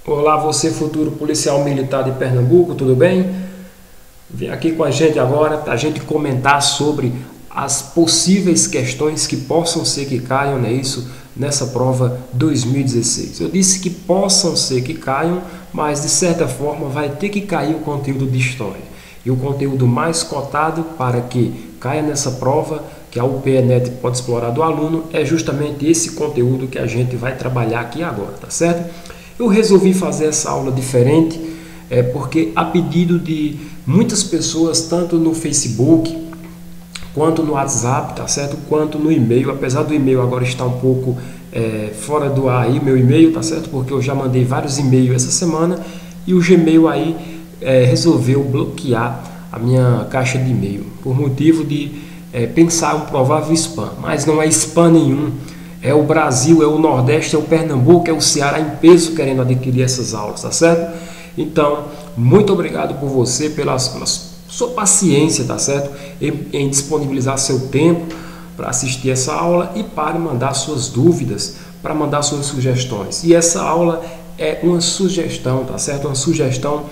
Olá, você futuro policial militar de Pernambuco, tudo bem? Vem aqui com a gente agora para a gente comentar sobre as possíveis questões que possam ser que caiam, não é isso, nessa prova 2016. Eu disse que possam ser que caiam, mas de certa forma vai ter que cair o conteúdo de história. E o conteúdo mais cotado para que caia nessa prova, que a UPE-NET pode explorar do aluno, é justamente esse conteúdo que a gente vai trabalhar aqui agora, tá certo? Eu resolvi fazer essa aula diferente porque a pedido de muitas pessoas, tanto no Facebook, quanto no WhatsApp, tá certo? Quanto no e-mail, apesar do e-mail agora estar um pouco fora do ar aí, meu e-mail, tá certo? Porque eu já mandei vários e-mails essa semana e o Gmail aí resolveu bloquear a minha caixa de e-mail, por motivo de pensar um provável spam, mas não é spam nenhum. É o Brasil, é o Nordeste, é o Pernambuco, é o Ceará em peso querendo adquirir essas aulas, tá certo? Então, muito obrigado por você, pela sua paciência, tá certo? Em disponibilizar seu tempo para assistir essa aula e para mandar suas dúvidas, para mandar suas sugestões. E essa aula é uma sugestão, tá certo? Uma sugestão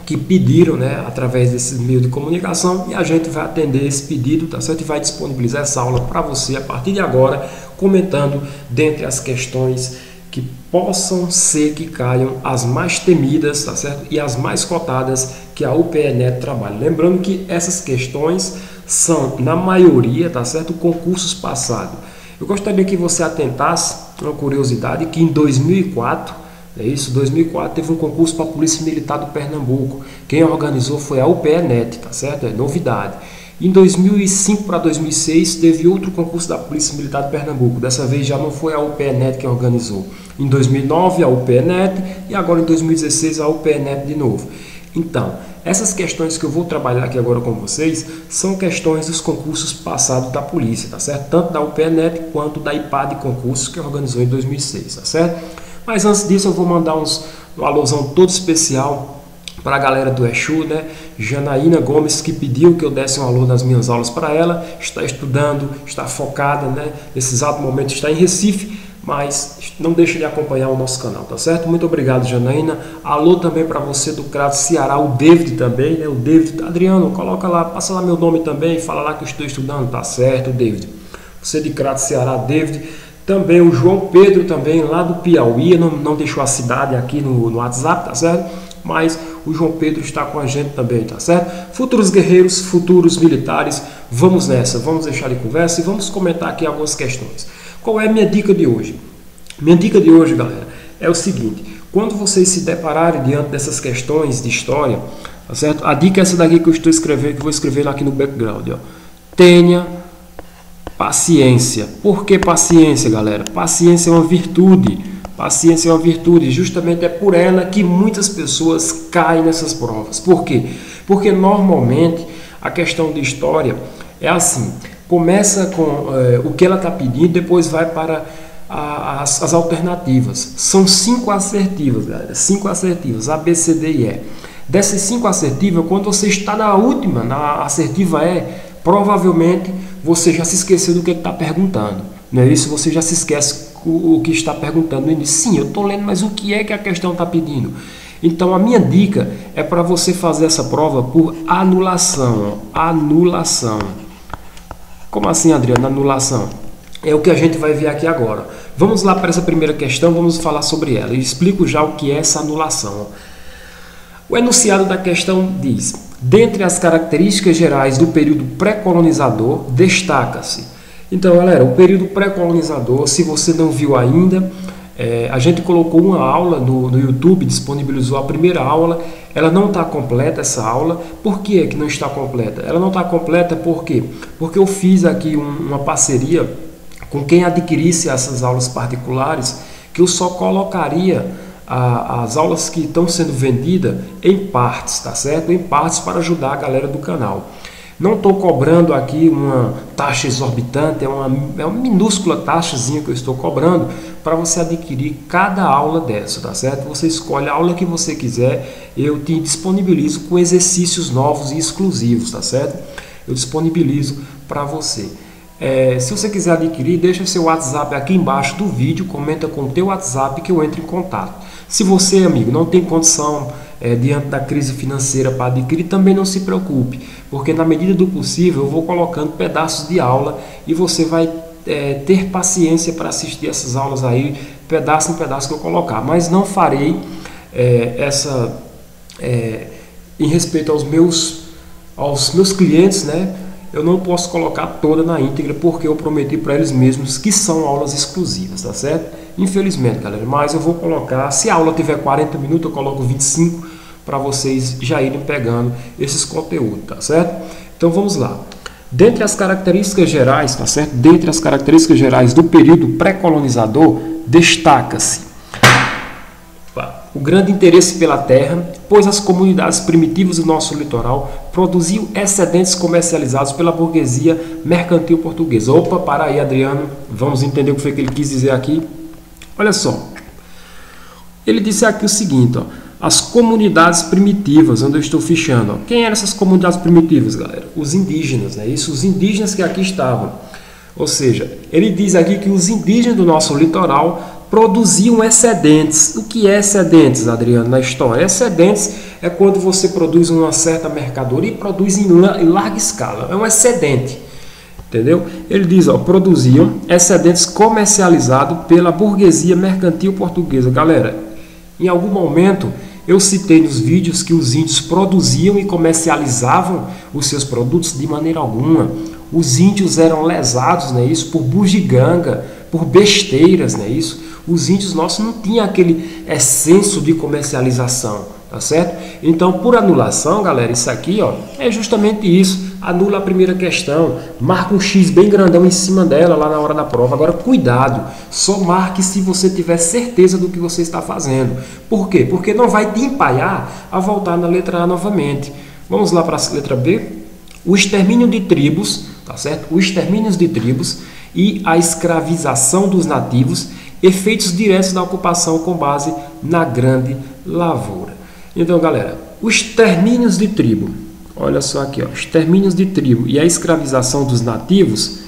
que pediram, né, através desses meios de comunicação, e a gente vai atender esse pedido, tá certo? E vai disponibilizar essa aula para você a partir de agora, comentando dentre as questões que possam ser que caiam as mais temidas, tá certo? E as mais cotadas que a UPE-NET trabalha. Lembrando que essas questões são, na maioria, tá certo, concursos passados. Eu gostaria que você atentasse uma curiosidade que em 2004, é isso, 2004 teve um concurso para a Polícia Militar do Pernambuco. Quem organizou foi a UPE-NET, tá certo? É novidade. Em 2005 para 2006 teve outro concurso da Polícia Militar de Pernambuco. Dessa vez já não foi a UPE-NET que organizou. Em 2009 a UPE-NET e agora em 2016 a UPE-NET de novo. Então, essas questões que eu vou trabalhar aqui agora com vocês são questões dos concursos passados da polícia, tá certo? Tanto da UPE-NET quanto da IPAD concursos que organizou em 2006, tá certo? Mas antes disso eu vou mandar uma alusão todo especial para a galera do Exu, né? Janaína Gomes, que pediu que eu desse um alô nas minhas aulas para ela, está estudando, está focada, né? Nesse exato momento está em Recife, mas não deixe de acompanhar o nosso canal, tá certo? Muito obrigado, Janaína. Alô também para você do Crato Ceará, o David também, né? O David, Adriano, coloca lá, passa lá meu nome também, fala lá que eu estou estudando, tá certo, David. Você de Crato Ceará, David. Também o João Pedro, também lá do Piauí, não deixou a cidade aqui no WhatsApp, tá certo? Mas o João Pedro está com a gente também, tá certo? Futuros guerreiros, futuros militares, vamos nessa, vamos deixar de conversa e vamos comentar aqui algumas questões. Qual é a minha dica de hoje? Minha dica de hoje, galera, é o seguinte: quando vocês se depararem diante dessas questões de história, tá certo? A dica é essa daqui que eu estou escrevendo, que eu vou escrever aqui no background, ó. Tenha paciência. Por que paciência, galera? Paciência é uma virtude. Paciência é uma virtude. Justamente é por ela que muitas pessoas caem nessas provas. Por quê? Porque normalmente a questão de história é assim. Começa com o que ela está pedindo, depois vai para as alternativas. São 5 assertivas, galera. 5 assertivas, A, B, C, D e E. Dessas 5 assertivas, quando você está na última, na assertiva E, provavelmente você já se esqueceu do que está perguntando. Não é isso? Você já se esquece o que está perguntando no início. Sim, eu estou lendo, mas o que é que a questão está pedindo? Então, a minha dica é para você fazer essa prova por anulação. Anulação. Como assim, Adriano? Anulação. É o que a gente vai ver aqui agora. Vamos lá para essa primeira questão, vamos falar sobre ela. Eu explico já o que é essa anulação. O enunciado da questão diz: dentre as características gerais do período pré-colonizador, destaca-se. Então, galera, o período pré-colonizador, se você não viu ainda, a gente colocou uma aula no YouTube, disponibilizou a primeira aula. Ela não está completa, essa aula. Por que é que não está completa? Ela não está completa por quê? Porque eu fiz aqui uma parceria com quem adquirisse essas aulas particulares, que eu só colocaria as aulas que estão sendo vendidas em partes, tá certo? Em partes para ajudar a galera do canal. Não estou cobrando aqui uma taxa exorbitante, é uma minúscula taxazinha que eu estou cobrando para você adquirir cada aula dessa, tá certo? Você escolhe a aula que você quiser, eu te disponibilizo com exercícios novos e exclusivos, tá certo? Eu disponibilizo para você. Se você quiser adquirir, deixa seu WhatsApp aqui embaixo do vídeo, comenta com o teu WhatsApp que eu entro em contato. Se você, amigo, não tem condição diante da crise financeira para adquirir, também não se preocupe, porque na medida do possível eu vou colocando pedaços de aula e você vai ter paciência para assistir essas aulas aí, pedaço em pedaço que eu colocar, mas não farei em respeito aos meus clientes, né? Eu não posso colocar toda na íntegra, porque eu prometi para eles mesmos que são aulas exclusivas, tá certo? Infelizmente, galera, mas eu vou colocar, se a aula tiver 40 minutos, eu coloco 25 para vocês já irem pegando esses conteúdos, tá certo? Então vamos lá. Dentre as características gerais, tá certo? Dentre as características gerais do período pré-colonizador, destaca-se o grande interesse pela terra, pois as comunidades primitivas do nosso litoral produziam excedentes comercializados pela burguesia mercantil portuguesa. Opa, para aí, Adriano, vamos entender o que foi que ele quis dizer aqui. Olha só, ele disse aqui o seguinte, ó, as comunidades primitivas, onde eu estou fichando. Ó. Quem eram essas comunidades primitivas, galera? Os indígenas, né? Isso, os indígenas que aqui estavam. Ou seja, ele diz aqui que os indígenas do nosso litoral produziam excedentes. O que é excedentes, Adriano, na história? Excedentes é quando você produz uma certa mercadoria e produz em larga escala. É um excedente. Entendeu? Ele diz, ó, produziam excedentes comercializados pela burguesia mercantil portuguesa. Galera, em algum momento eu citei nos vídeos que os índios produziam e comercializavam os seus produtos de maneira alguma. Os índios eram lesados, né, isso, por bugiganga, por besteiras, né, isso. Os índios nossos não tinham aquele senso de comercialização, tá certo? Então, por anulação, galera, isso aqui, ó, é justamente isso. Anula a primeira questão, marca um X bem grandão em cima dela lá na hora da prova. Agora, cuidado, só marque se você tiver certeza do que você está fazendo. Por quê? Porque não vai te empaiar a voltar na letra A novamente. Vamos lá para a letra B. O extermínio de tribos, tá certo? O extermínio de tribos e a escravização dos nativos, efeitos diretos da ocupação com base na grande lavoura. Então, galera, os extermínios de tribo, olha só aqui, ó, extermínios de tribo e a escravização dos nativos,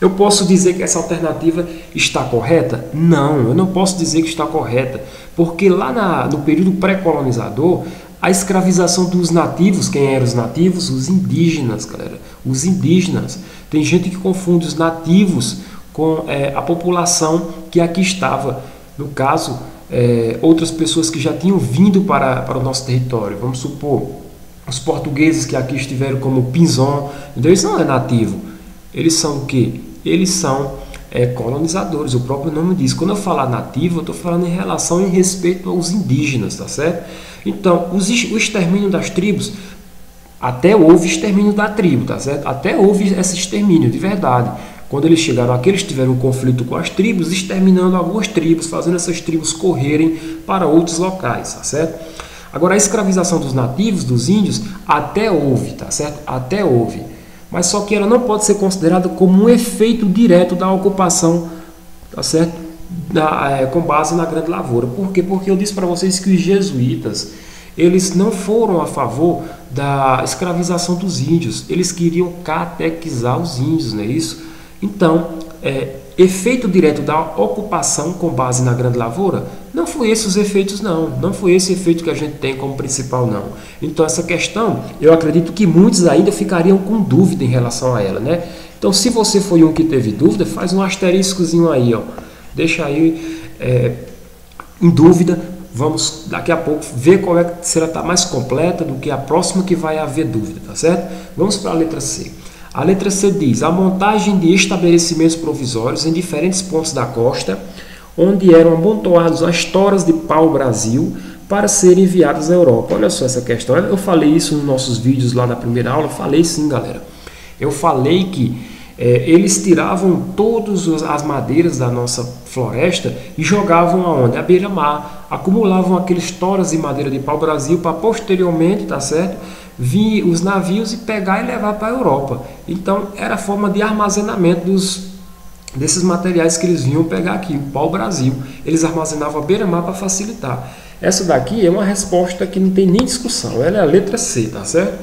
eu posso dizer que essa alternativa está correta? Não, eu não posso dizer que está correta, porque lá no período pré-colonizador, a escravização dos nativos, quem eram os nativos? Os indígenas, galera, os indígenas. Tem gente que confunde os nativos com a população que aqui estava, no caso, outras pessoas que já tinham vindo para o nosso território. Vamos supor, os portugueses que aqui estiveram como Pinzon, então eles não é nativo, eles são o quê? Eles são colonizadores, o próprio nome diz. Quando eu falar nativo, eu estou falando em relação, em respeito aos indígenas, tá certo? Então, o extermínio das tribos, até houve extermínio da tribo, tá certo? Até houve esse extermínio, de verdade. Quando eles chegaram aqui, eles tiveram um conflito com as tribos, exterminando algumas tribos, fazendo essas tribos correrem para outros locais, tá certo? Agora, a escravização dos nativos, dos índios, até houve, tá certo? Até houve. Mas só que ela não pode ser considerada como um efeito direto da ocupação, tá certo? Com base na grande lavoura. Por quê? Porque eu disse para vocês que os jesuítas, eles não foram a favor da escravização dos índios. Eles queriam catequizar os índios, não é isso? Então, efeito direto da ocupação com base na grande lavoura, não foi esse os efeitos, não. Não foi esse efeito que a gente tem como principal, não. Então, essa questão, eu acredito que muitos ainda ficariam com dúvida em relação a ela, né? Então, se você foi um que teve dúvida, faz um asteriscozinho aí, ó. Deixa aí em dúvida. Vamos, daqui a pouco, ver qual se ela está mais completa do que a próxima que vai haver dúvida, tá certo? Vamos para a letra C. A letra C diz, a montagem de estabelecimentos provisórios em diferentes pontos da costa, onde eram amontoados as toras de pau-brasil para serem enviadas à Europa. Olha só essa questão, eu falei isso nos nossos vídeos lá na primeira aula, falei sim, galera. Eu falei que eles tiravam todas as madeiras da nossa floresta e jogavam aonde? À beira-mar, acumulavam aqueles toras de madeira de pau-brasil para posteriormente, tá certo? Vir os navios e pegar e levar para a Europa. Então, era a forma de armazenamento desses materiais que eles vinham pegar aqui, o pau-brasil. Eles armazenavam a beira-mar para facilitar. Essa daqui é uma resposta que não tem nem discussão, ela é a letra C, tá certo?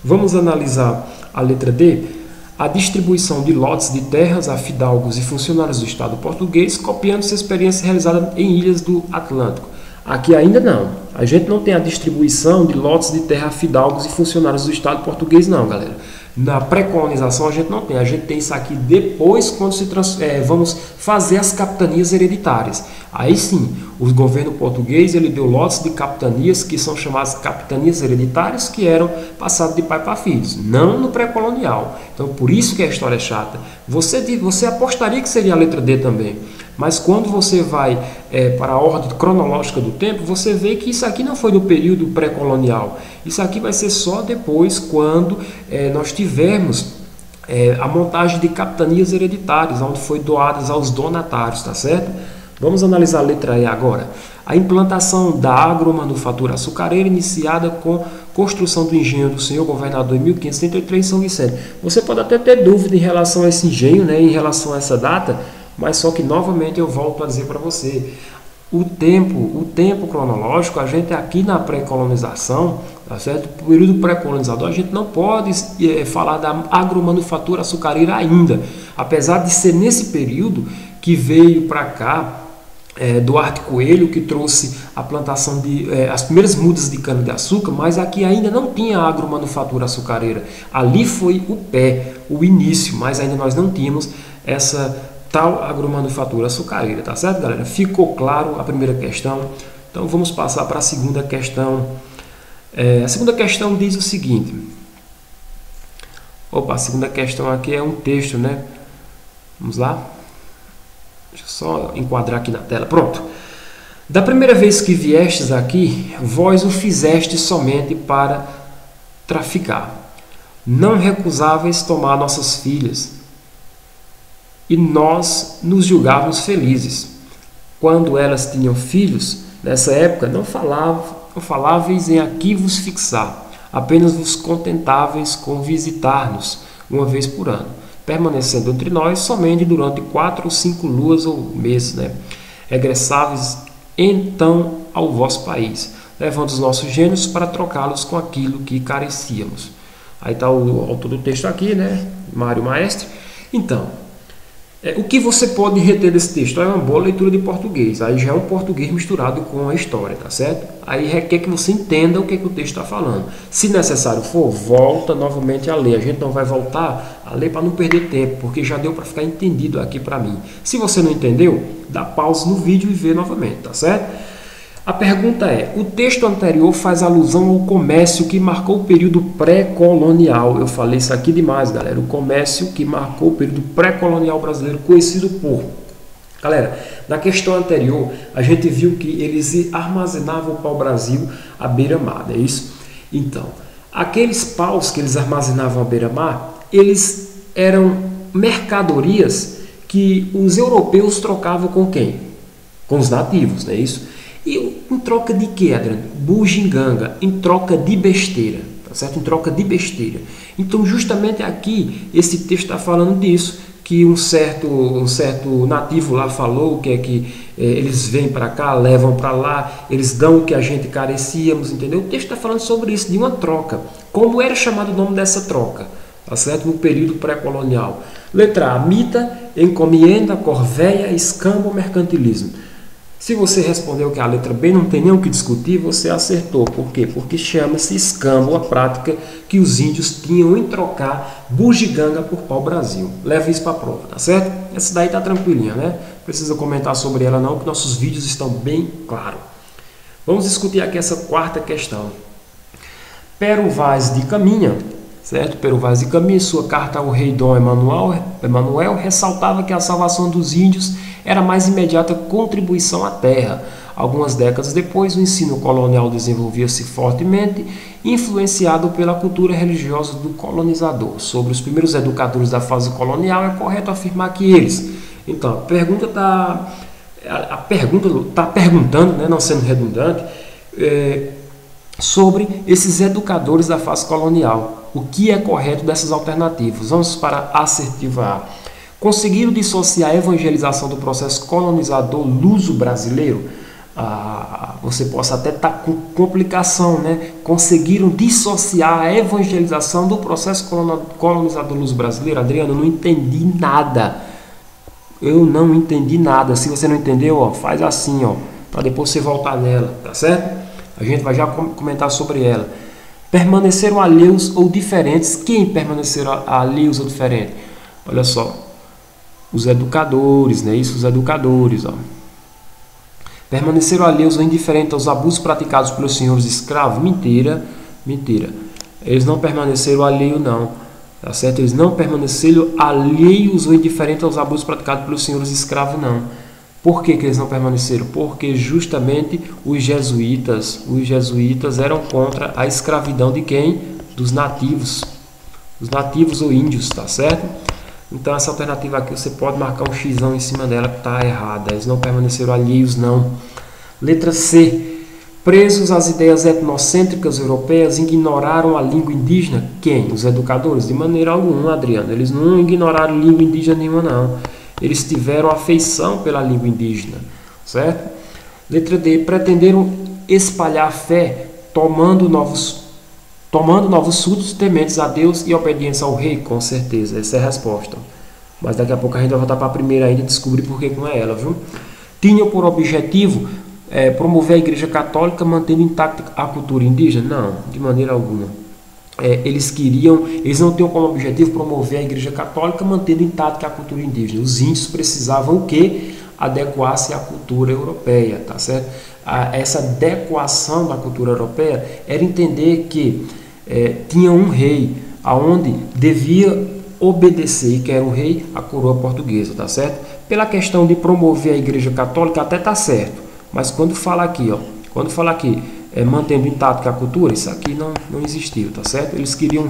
Vamos analisar a letra D. A distribuição de lotes de terras a fidalgos e funcionários do Estado português, copiando sua experiência realizada em ilhas do Atlântico. Aqui ainda não. A gente não tem a distribuição de lotes de terra a fidalgos e funcionários do Estado português, não, galera. Na pré-colonização a gente não tem. A gente tem isso aqui depois, quando vamos fazer as capitanias hereditárias. Aí sim, o governo português ele deu lotes de capitanias que são chamadas capitanias hereditárias, que eram passadas de pai para filhos, não no pré-colonial. Então, por isso que a história é chata. Você apostaria que seria a letra D também. Mas quando você vai para a ordem cronológica do tempo, você vê que isso aqui não foi do período pré-colonial. Isso aqui vai ser só depois, quando nós tivermos a montagem de capitanias hereditárias, onde foi doadas aos donatários, tá certo? Vamos analisar a letra E agora. A implantação da agromanufatura açucareira iniciada com construção do engenho do senhor governador em 1533 em São Vicente. Você pode até ter dúvida em relação a esse engenho, né, em relação a essa data, mas só que novamente eu volto a dizer para você, o tempo cronológico, a gente aqui na pré-colonização, tá certo? O período pré-colonizador, a gente não pode falar da agromanufatura açucareira ainda, apesar de ser nesse período que veio para cá Duarte Coelho, que trouxe a plantação de as primeiras mudas de cana-de-açúcar, mas aqui ainda não tinha agromanufatura açucareira. Ali foi o pé, o início, mas ainda nós não tínhamos essa tal agromanufatura açucareira, tá certo, galera? Ficou claro a primeira questão? Então vamos passar para a segunda questão. A segunda questão diz o seguinte. A segunda questão aqui é um texto, né? Vamos lá? Deixa eu só enquadrar aqui na tela. Pronto. Da primeira vez que viestes aqui, vós o fizestes somente para traficar. Não recusáveis tomar nossas filhas, e nós nos julgávamos felizes. Quando elas tinham filhos, nessa época, não faláveis em aqui vos fixar, apenas vos contentáveis com visitar-nos uma vez por ano, permanecendo entre nós somente durante 4 ou 5 luas ou meses, né? Regressáveis então ao vosso país, levando os nossos gêneros para trocá-los com aquilo que carecíamos. Aí está o autor do texto aqui, né? Mário Maestre. Então, o que você pode reter desse texto? É uma boa leitura de português. Aí já é um português misturado com a história, tá certo? Aí requer que você entenda o que o texto está falando. Se necessário for, volta novamente a ler. A gente não vai voltar a ler para não perder tempo, porque já deu para ficar entendido aqui para mim. Se você não entendeu, dá pausa no vídeo e vê novamente, tá certo? A pergunta é, o texto anterior faz alusão ao comércio que marcou o período pré-colonial. Eu falei isso aqui demais, galera. O comércio que marcou o período pré-colonial brasileiro, conhecido por... Galera, na questão anterior, a gente viu que eles armazenavam o pau-brasil à beira-mar, não é isso? Então, aqueles paus que eles armazenavam à beira-mar, eles eram mercadorias que os europeus trocavam com quem? Com os nativos, não é isso? E em troca de quê, Adriano? Bugiganga, em troca de besteira, tá certo? Em troca de besteira. Então, justamente aqui, esse texto está falando disso, que um certo nativo lá falou que é que eles vêm para cá, levam para lá, eles dão o que a gente carecíamos, entendeu? O texto está falando sobre isso, de uma troca. Como era chamado o nome dessa troca? Tá certo? No período pré-colonial. Letra A, mita, encomienda, corveia, escambo, mercantilismo. Se você respondeu que a letra B não tem nem o que discutir, você acertou. Por quê? Porque chama-se escambo, a prática que os índios tinham em trocar bugiganga por pau-brasil. Leva isso para a prova, tá certo? Essa daí tá tranquilinha, né? Não precisa comentar sobre ela não, que nossos vídeos estão bem claros. Vamos discutir aqui essa quarta questão. Pero Vaz de Caminha, certo? Pero Vaz de Caminha, em sua carta ao rei Dom Emanuel, ressaltava que a salvação dos índios era a mais imediata contribuição à terra. Algumas décadas depois, o ensino colonial desenvolvia-se fortemente, influenciado pela cultura religiosa do colonizador. Sobre os primeiros educadores da fase colonial, é correto afirmar que eles... Então, a pergunta está perguntando, né, não sendo redundante, sobre esses educadores da fase colonial. O que é correto dessas alternativas? Vamos para a assertiva A. Conseguiram dissociar a evangelização do processo colonizador luso-brasileiro? Você possa até estar com complicação, né? Conseguiram dissociar a evangelização do processo colonizador luso-brasileiro? Adriano, eu não entendi nada. Eu não entendi nada. Se você não entendeu, ó, faz assim, ó. para depois você voltar nela, tá certo? A gente vai já comentar sobre ela. Permaneceram alheios ou diferentes. Quem permaneceram alheios ou diferentes? Olha só, os educadores, né? Isso, os educadores, ó. Permaneceram alheios ou indiferentes aos abusos praticados pelos senhores escravos? Mentira, mentira. Eles não permaneceram alheios, não. Tá certo? Eles não permaneceram alheios ou indiferentes aos abusos praticados pelos senhores escravos, não. Por que eles não permaneceram? Porque justamente os jesuítas eram contra a escravidão de quem? Dos nativos. Os nativos ou índios, tá certo? Então essa alternativa aqui você pode marcar um X em cima dela que está errada. Eles não permaneceram alheios, não. Letra C. Presos às ideias etnocêntricas europeias, ignoraram a língua indígena? Quem? Os educadores? De maneira alguma, Adriano. Eles não ignoraram língua indígena nenhuma, não. Eles tiveram afeição pela língua indígena, certo? Letra D. Pretenderam espalhar a fé, tomando novos súditos tementes a Deus e obediência ao rei? Com certeza, essa é a resposta. Mas daqui a pouco a gente vai voltar para a primeira ainda e descobrir por que não é ela, viu? Tinham por objetivo promover a Igreja Católica mantendo intacta a cultura indígena? Não, de maneira alguma. Eles não tinham como objetivo promover a Igreja Católica mantendo intacta a cultura indígena. Os índios precisavam o quê? Adequar-se à cultura europeia, tá certo? Essa adequação da cultura europeia era entender que tinha um rei aonde devia obedecer, que era o rei, a coroa portuguesa, tá certo? Pela questão de promover a Igreja Católica até tá certo, mas quando fala aqui, mantendo intacta a cultura, isso aqui não existiu, tá certo? Eles queriam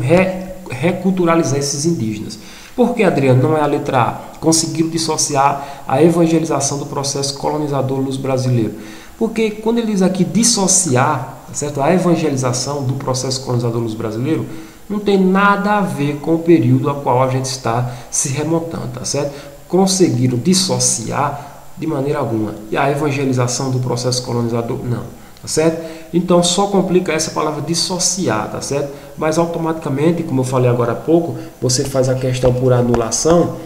reculturalizar esses indígenas. Por que, Adriano, não é a letra A? Conseguiram dissociar a evangelização do processo colonizador nos brasileiros. Porque quando eles aqui dissociar, tá certo? A evangelização do processo colonizador nos brasileiros, não tem nada a ver com o período ao qual a gente está se remontando, tá certo? Conseguiram dissociar de maneira alguma. E a evangelização do processo colonizador, não, tá certo? Então só complica essa palavra dissociar, tá certo? Mas automaticamente, como eu falei agora há pouco, você faz a questão por anulação,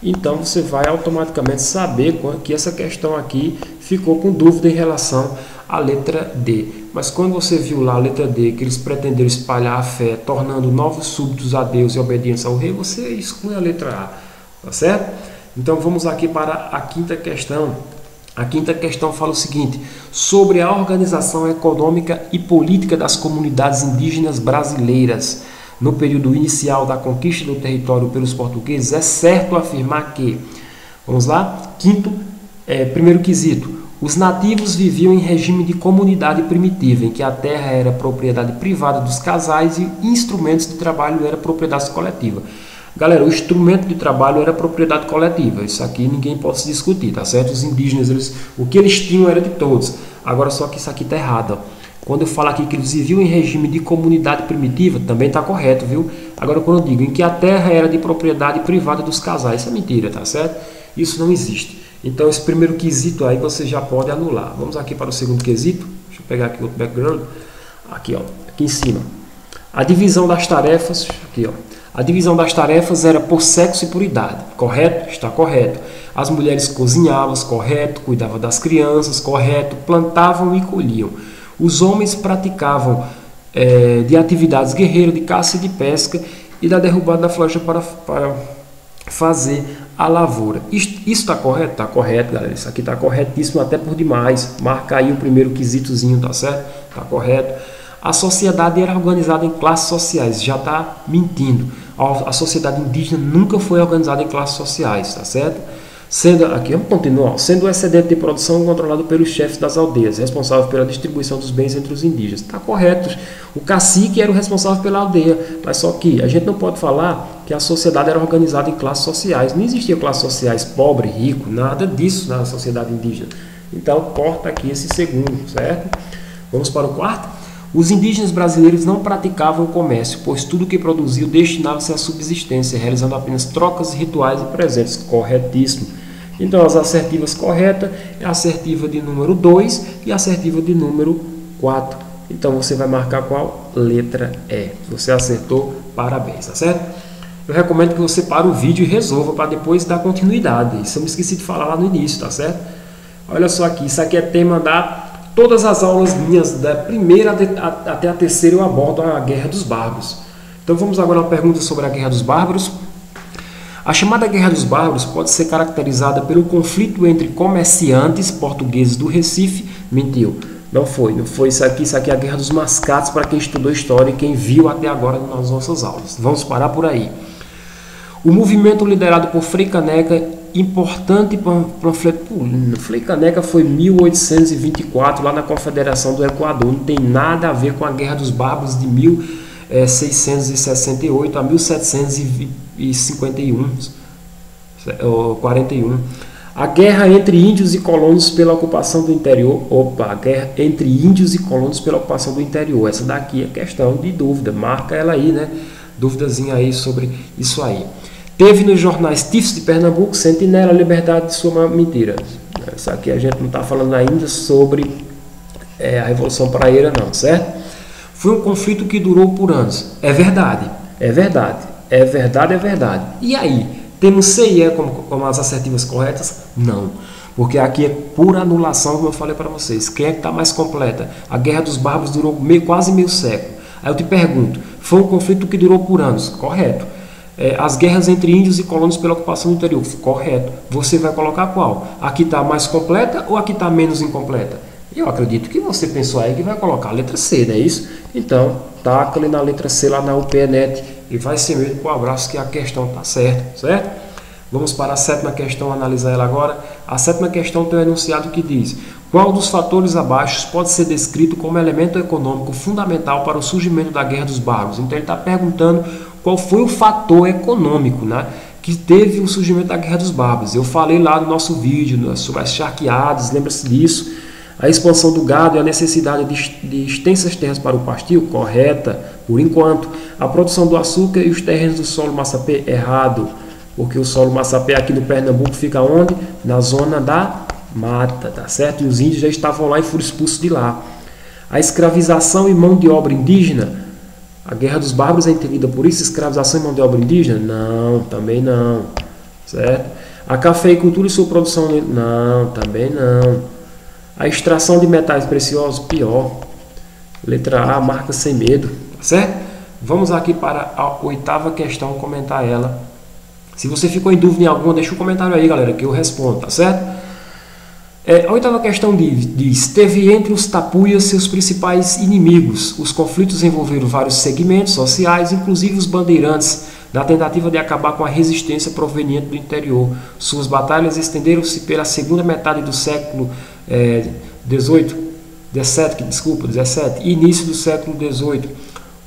então você vai automaticamente saber que essa questão aqui ficou com dúvida em relação à letra D. Mas quando você viu lá a letra D, que eles pretenderam espalhar a fé, tornando novos súbditos a Deus e obediência ao rei, você exclui a letra A, tá certo? Então vamos aqui para a quinta questão. A quinta questão fala o seguinte: sobre a organização econômica e política das comunidades indígenas brasileiras no período inicial da conquista do território pelos portugueses, é certo afirmar que, vamos lá, primeiro quesito, os nativos viviam em regime de comunidade primitiva, em que a terra era propriedade privada dos casais e instrumentos de trabalho era propriedade coletiva. Galera, o instrumento de trabalho era propriedade coletiva, isso aqui ninguém pode se discutir, tá certo? Os indígenas, o que eles tinham era de todos. Agora só que isso aqui tá errado, ó. Quando eu falo aqui que eles viviam em regime de comunidade primitiva, também está correto, viu? Agora quando eu digo em que a terra era de propriedade privada dos casais, isso é mentira, tá certo? Isso não existe. Então esse primeiro quesito aí você já pode anular. Vamos aqui para o segundo quesito. Deixa eu pegar aqui outro background. Aqui, ó, aqui em cima. A divisão das tarefas, aqui, ó. A divisão das tarefas era por sexo e por idade, correto? Está correto. As mulheres cozinhavam, correto, cuidavam das crianças, correto, plantavam e colhiam. Os homens praticavam de atividades guerreiras, de caça e de pesca e da derrubada da floresta para fazer a lavoura. Isso está correto? Está correto, galera. Isso aqui está corretíssimo até por demais. Marca aí o primeiro quesitozinho, tá certo? Está correto. A sociedade era organizada em classes sociais. Já está mentindo. A sociedade indígena nunca foi organizada em classes sociais, tá certo? Aqui, vamos continuar. Sendo o excedente de produção controlado pelos chefes das aldeias, responsável pela distribuição dos bens entre os indígenas. Está correto. O cacique era o responsável pela aldeia. Mas só que a gente não pode falar que a sociedade era organizada em classes sociais. Não existia classes sociais pobre, rico, nada disso na sociedade indígena. Então, corta aqui esse segundo, certo? Vamos para o quarto. Os indígenas brasileiros não praticavam o comércio, pois tudo que produziam destinava-se à subsistência, realizando apenas trocas rituais e presentes. Corretíssimo. Então, as assertivas corretas é a assertiva de número 2 e a assertiva de número 4. Então, você vai marcar qual? Letra E. Você acertou, parabéns, tá certo? Eu recomendo que você pare o vídeo e resolva para depois dar continuidade. Isso eu me esqueci de falar lá no início, tá certo? Olha só aqui, isso aqui é tema da todas as aulas minhas, da primeira até a terceira eu abordo a Guerra dos Bárbaros. Então vamos agora a uma pergunta sobre a Guerra dos Bárbaros. A chamada Guerra dos Bárbaros pode ser caracterizada pelo conflito entre comerciantes portugueses do Recife. Mentiu, não foi isso aqui é a Guerra dos Mascates para quem estudou história e quem viu até agora nas nossas aulas. Vamos parar por aí. O movimento liderado por Frei Caneca, importante Frei Caneca foi em 1824 lá na Confederação do Equador, não tem nada a ver com a Guerra dos Bárbaros de 1668 a 1751, 41. A guerra entre índios e colonos pela ocupação do interior. A guerra entre índios e colonos pela ocupação do interior. Essa daqui é questão de dúvida, marca ela aí, né? Dúvidazinha aí sobre isso aí. Teve nos jornais Tifos de Pernambuco, Sentinela, Liberdade de Sua Mentira. Isso aqui a gente não está falando ainda sobre a Revolução Praieira não, certo? Foi um conflito que durou por anos. É verdade, é verdade, é verdade, é verdade. E aí, temos C e E como as assertivas corretas? Não, porque aqui é pura anulação, como eu falei para vocês. Quem é que está mais completa? A Guerra dos Bárbaros durou quase meio século. Aí eu te pergunto, foi um conflito que durou por anos? Correto. As guerras entre índios e colonos pela ocupação do interior? Correto. Você vai colocar qual? Aqui está mais completa ou aqui está menos incompleta? Eu acredito que você pensou aí que vai colocar a letra C, não é isso? Então, taca ali na letra C lá na UPNet e vai ser mesmo com o abraço que a questão está certa, certo? Vamos para a sétima questão, analisar ela agora. A sétima questão tem um enunciado que diz: qual dos fatores abaixo pode ser descrito como elemento econômico fundamental para o surgimento da Guerra dos Bárbaros? Então ele está perguntando qual foi o fator econômico, né, que teve o surgimento da Guerra dos Bárbaros. Eu falei lá no nosso vídeo sobre as charqueadas, lembra-se disso? A expansão do gado e a necessidade de extensas terras para o plantio, correta, por enquanto. A produção do açúcar e os terrenos do solo massapê, errado, porque o solo massapê aqui no Pernambuco fica onde? Na zona da mata, tá certo? E os índios já estavam lá e foram expulsos de lá. A escravização e mão de obra indígena, a Guerra dos Bárbaros é entendida por isso, escravização e mão de obra indígena? Não, também não, certo? A cafeicultura e sua produção? Não, também não. A extração de metais preciosos? Pior. Letra A, marca sem medo, tá certo? Vamos aqui para a oitava questão, comentar ela. Se você ficou em dúvida em alguma, deixa um comentário aí, galera, que eu respondo, tá certo? A oitava questão diz: teve entre os tapuias seus principais inimigos. Os conflitos envolveram vários segmentos sociais, inclusive os bandeirantes, na tentativa de acabar com a resistência proveniente do interior. Suas batalhas estenderam-se pela segunda metade do século XVII e início do século XVIII.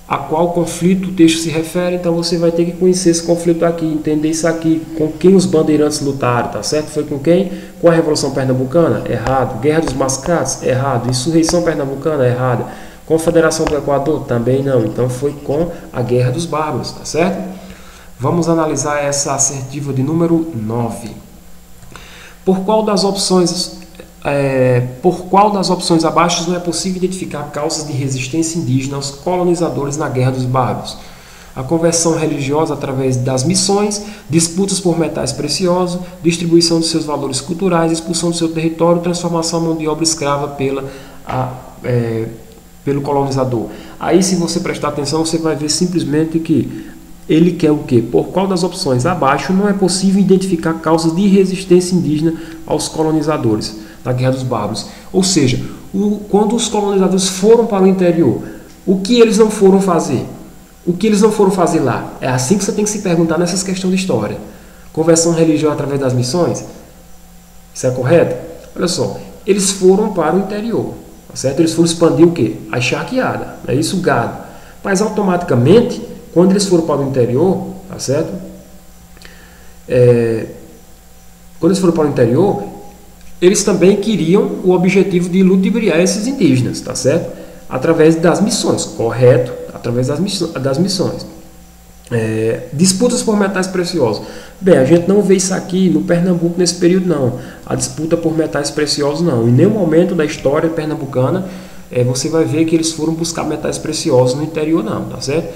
A qual conflito o texto se refere? Então você vai ter que conhecer esse conflito aqui, entender isso aqui, com quem os bandeirantes lutaram, tá certo? Foi com quem? Com a Revolução Pernambucana? Errado. Guerra dos Mascates? Errado. Insurreição Pernambucana? Errado. Confederação do Equador? Também não. Então foi com a Guerra dos Bárbaros, tá certo? Vamos analisar essa assertiva de número 9. Por qual das opções abaixo não é possível identificar causas de resistência indígena aos colonizadores na Guerra dos Bárbaros? A conversão religiosa através das missões, disputas por metais preciosos, distribuição de seus valores culturais, expulsão do seu território, transformação de mão de obra escrava pelo colonizador. Aí, se você prestar atenção, você vai ver simplesmente que ele quer o quê? Por qual das opções abaixo não é possível identificar causas de resistência indígena aos colonizadores na Guerra dos Bárbaros? Ou seja, quando os colonizadores foram para o interior, o que eles não foram fazer? O que eles não foram fazer lá? É assim que você tem que se perguntar nessas questões de história. Conversão religiosa através das missões? Isso é correto? Olha só, eles foram para o interior, tá certo? Eles foram expandir o quê? A charqueada, é isso, o gado. Mas automaticamente, quando eles foram para o interior, tá certo? Quando eles foram para o interior, eles também queriam o objetivo de ludibriar esses indígenas, tá certo? Através das missões, correto? Através das missões. Disputas por metais preciosos. Bem, a gente não vê isso aqui no Pernambuco nesse período, não. A disputa por metais preciosos, não. Em nenhum momento da história pernambucana você vai ver que eles foram buscar metais preciosos no interior, não, tá certo?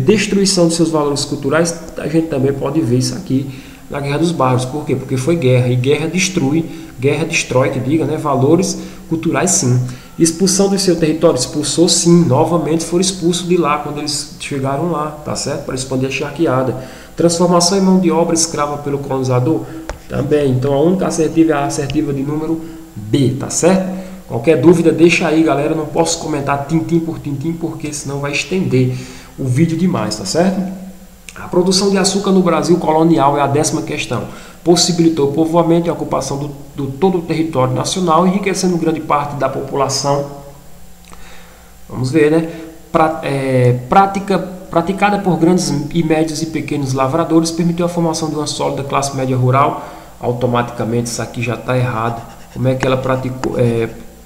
Destruição de seus valores culturais, a gente também pode ver isso aqui na Guerra dos Bárbaros. Por quê? Porque foi guerra, e guerra destrói, que diga, né, valores culturais, sim. Expulsão do seu território, expulsou sim, novamente foram expulsos de lá quando eles chegaram lá, tá certo? Para expandir a charqueada. Transformação em mão de obra escrava pelo colonizador, também. Então a única assertiva é a assertiva de número B, tá certo? Qualquer dúvida deixa aí, galera, não posso comentar tintim por tintim porque senão vai estender o vídeo demais, tá certo? A produção de açúcar no Brasil colonial é a 10ª questão. Possibilitou o povoamento e a ocupação do todo o território nacional, enriquecendo grande parte da população. Vamos ver, né? Praticada por grandes e médios e pequenos lavradores, permitiu a formação de uma sólida classe média rural. Automaticamente isso aqui já está errado. Como é que ela praticou?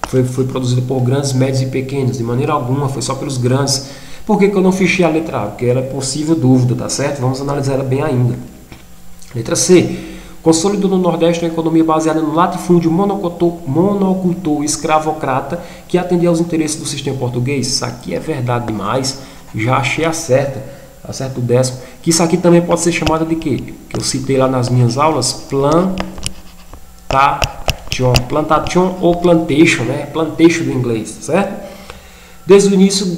Foi produzida por grandes, médios e pequenos? De maneira alguma, foi só pelos grandes. Por que eu não fechei a letra A? Porque era possível dúvida, tá certo? Vamos analisar ela bem ainda. Letra C. Consolidou no Nordeste uma economia baseada no latifúndio monocultor escravocrata que atendia aos interesses do sistema português. Isso aqui é verdade demais. Já achei a certa. Acerta o 10º. Que isso aqui também pode ser chamada de quê? Que eu citei lá nas minhas aulas. Plantation ou plantation, né? Plantation do inglês, certo? Desde o início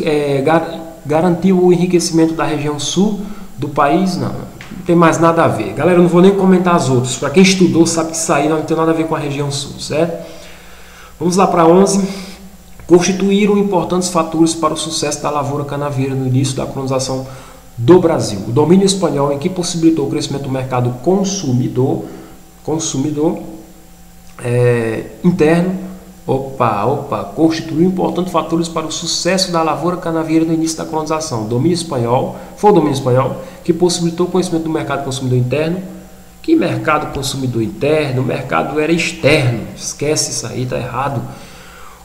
garantiu o enriquecimento da região sul do país. Não tem mais nada a ver. Galera, eu não vou nem comentar as outras. Para quem estudou, sabe que isso aí não tem nada a ver com a região sul, certo? Vamos lá para 11. Constituíram importantes fatores para o sucesso da lavoura canavieira no início da colonização do Brasil. O domínio espanhol, em que possibilitou o crescimento do mercado consumidor interno, constituiu importantes fatores para o sucesso da lavoura canavieira no início da colonização. Foi o domínio espanhol que possibilitou o conhecimento do mercado consumidor interno. Que mercado consumidor interno? O mercado era externo. Esquece isso aí, tá errado.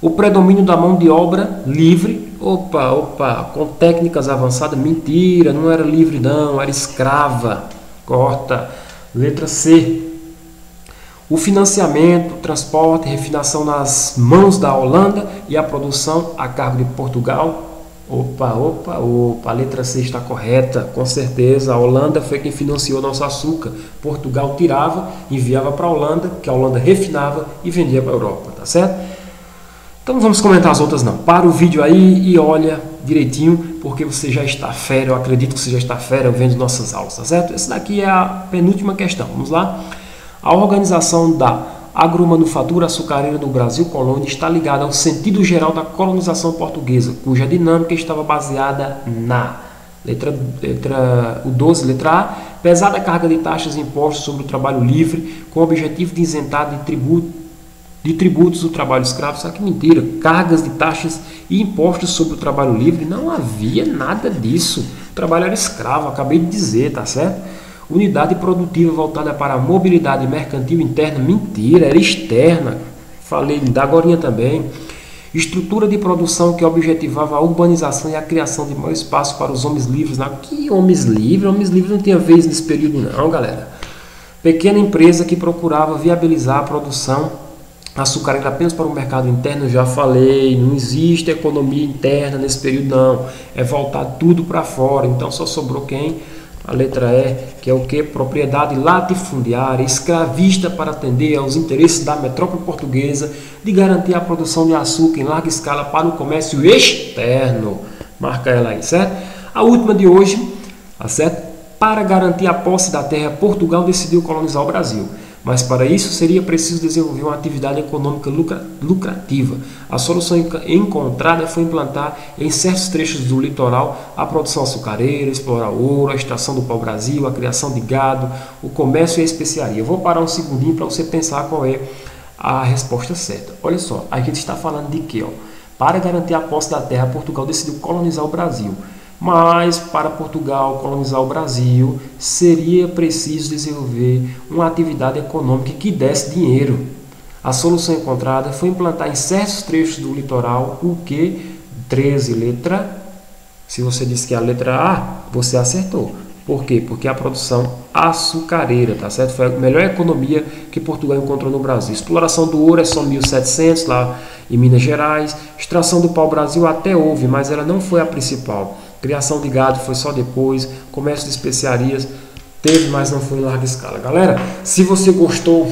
O predomínio da mão de obra livre. Com técnicas avançadas. Mentira, não era livre não, era escrava. Corta. Letra C. O financiamento, transporte e refinação nas mãos da Holanda e a produção a cargo de Portugal. A letra C está correta, com certeza. A Holanda foi quem financiou nosso açúcar. Portugal tirava, enviava para a Holanda, que a Holanda refinava e vendia para a Europa, tá certo? Então não vamos comentar as outras não. Para o vídeo aí e olha direitinho, porque você já está fera, eu acredito que você já está fera vendo nossas aulas, tá certo? Essa daqui é a penúltima questão, vamos lá. A organização da agromanufatura açucareira no Brasil colônia está ligada ao sentido geral da colonização portuguesa, cuja dinâmica estava baseada na letra 12, letra A, pesada carga de taxas e impostos sobre o trabalho livre, com o objetivo de isentar de tributos o trabalho escravo. Isso aqui é mentira. Cargas de taxas e impostos sobre o trabalho livre, não havia nada disso. O trabalho era escravo, acabei de dizer, tá certo? Unidade produtiva voltada para a mobilidade mercantil interna, mentira, era externa. Falei da agorinha também. Estrutura de produção que objetivava a urbanização e a criação de maior espaço para os homens livres. Que homens livres? Homens livres não tinha vez nesse período não, galera. Pequena empresa que procurava viabilizar a produção açucareira apenas para o mercado interno, já falei, não existe economia interna nesse período não. É voltar tudo para fora, então só sobrou quem? A letra E, que é o que? Propriedade latifundiária, escravista para atender aos interesses da metrópole portuguesa de garantir a produção de açúcar em larga escala para o comércio externo. Marca ela aí, certo? A última de hoje, tá certo? Para garantir a posse da terra, Portugal decidiu colonizar o Brasil. Mas para isso seria preciso desenvolver uma atividade econômica lucrativa. A solução encontrada foi implantar em certos trechos do litoral a produção açucareira, explorar ouro, a extração do pau-brasil, a criação de gado, o comércio e a especiaria. Eu vou parar um segundinho para você pensar qual é a resposta certa. Olha só, a gente está falando de quê? Para garantir a posse da terra, Portugal decidiu colonizar o Brasil. Mas para Portugal colonizar o Brasil, seria preciso desenvolver uma atividade econômica que desse dinheiro. A solução encontrada foi implantar em certos trechos do litoral o que? 13, letra. Se você disse que é a letra A, você acertou. Por quê? Porque a produção açucareira, tá certo? Foi a melhor economia que Portugal encontrou no Brasil. Exploração do ouro é só 1700 lá em Minas Gerais. Extração do pau-brasil até houve, mas ela não foi a principal. Criação de gado foi só depois. Comércio de especiarias Teve, mas não foi em larga escala. Galera, se você gostou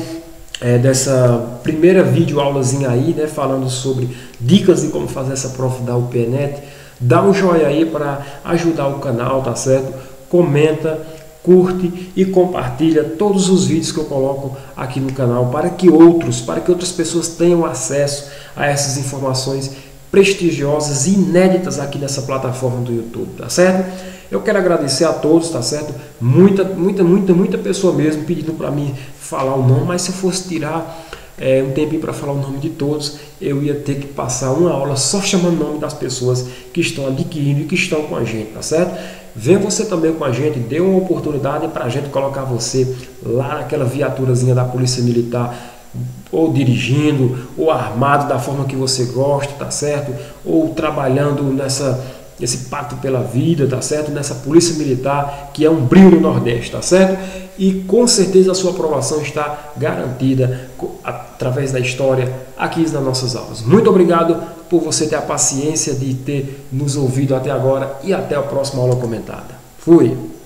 dessa primeira vídeo aulazinha aí, né, falando sobre dicas de como fazer essa prova da UPNet, dá um joinha aí para ajudar o canal, tá certo? Comenta, curte e compartilha todos os vídeos que eu coloco aqui no canal para que outras pessoas tenham acesso a essas informações prestigiosas e inéditas aqui nessa plataforma do YouTube, tá certo? Eu quero agradecer a todos, tá certo? Muita pessoa mesmo pedindo para mim falar o nome, mas se eu fosse tirar um tempinho para falar o nome de todos, eu ia ter que passar uma aula só chamando o nome das pessoas que estão adquirindo e que estão com a gente, tá certo? Vem você também com a gente, dê uma oportunidade para a gente colocar você lá naquela viaturazinha da Polícia Militar, ou dirigindo, ou armado da forma que você gosta, tá certo? Ou trabalhando esse pacto pela vida, tá certo? Nessa Polícia Militar, que é um brilho no Nordeste, tá certo? E com certeza a sua aprovação está garantida através da história aqui nas nossas aulas. Muito obrigado por você ter a paciência de ter nos ouvido até agora e até a próxima aula comentada. Fui!